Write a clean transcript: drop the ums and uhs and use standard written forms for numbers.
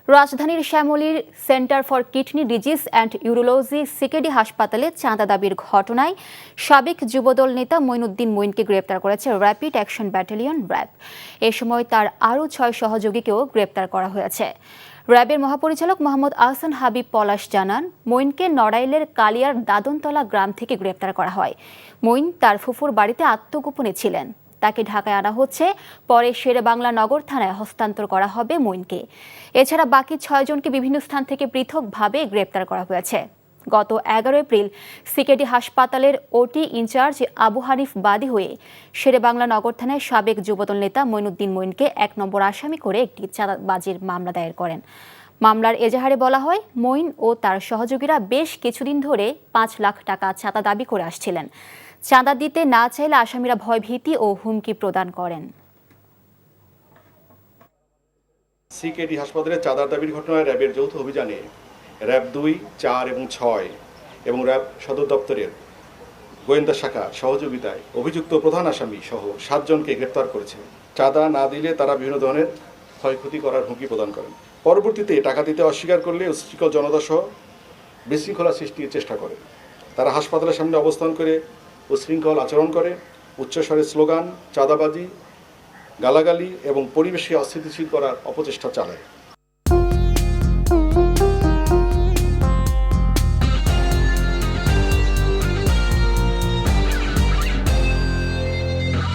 রাজধানীর শ্যামলীর centre for kidney disease and urology CKD হাসপাতালে চাঁদা দাবির ঘটনায় সাবেক যুবদল নেতা মঈনুদ্দিন মঈনকে গ্রেপ্তার করেছে র্যাপিড অ্যাকশন ব্যাটালিয়ন র্যাব। এ সময় তার আরও ৬ সহযোগীকেও গ্রেপ্তার করা হয়েছে। র্যাবের মহাপরিচালক মোহাম্মদ আহসান হাবিব পলাশ জানান, মঈনকে নড়াইলের কালিয়ার দাদনতলা গ্রাম থেকে গ্রেপ্তার করা হয়। মঈন তার ফুফুর বাড়িতে আত্মগোপনে ছিলেন। তাকে ঢাকায় আনা হচ্ছে, পরে শেরেবাংলা নগর থানায় হস্তান্তর করা হবে মঈনকে। এছাড়া বাকি ৬ জনকে বিভিন্ন স্থান থেকে পৃথকভাবে গ্রেপ্তার করা হয়েছে। গত ১১ এপ্রিল সিকেডি হাসপাতালের ওটি ইনচার্জ আবু হানিফ বাদী হয়ে শেরেবাংলা নগর থানায় সাবেক যুবদল নেতা মঈনুদ্দিন মঈনকে ১ নম্বর আসামি করে একটি চাঁদাবাজির মামলা দায়ের করেন। মামলার এজাহারে বলা হয়, মঈন ও তার সহযোগীরা বেশ কিছুদিন ধরে ৫ লাখ টাকা চাঁদা দাবি করে আসছিলেন। চাঁদা দিতে না চাইলে আসামিরা ভয়ভীতি ও হুমকি প্রদান করেন। সিকেডি হাসপাতালে চাঁদার দাবির ঘটনায় র্যাবের যৌথ অভিযানে র্যাব ২, ৪ এবং ৬ এবং র্যাব সদর দপ্তরের গোয়েন্দা শাখা সহযোগিতায় অভিযুক্ত প্রধান আসামি সহ ৭ জনকে গ্রেপ্তার করেছে। চাঁদা না দিলে তারা বিভিন্ন ধরনের ক্ষয়ক্ষতি করার হুমকি প্রদান করেন। পরবর্তীতে টাকা দিতে অস্বীকার করলে উচ্ছৃঙ্খল জনতা সহ বিশৃঙ্খলা সৃষ্টির চেষ্টা করে। তারা হাসপাতালের সামনে অবস্থান করে উচ্ছৃঙ্খল আচরণ করে, উচ্চস্বরে স্লোগান, চাঁদাবাজি, গালাগালি এবং পরিবেশকে অস্থিতিশীল করার অপচেষ্টা চালায়।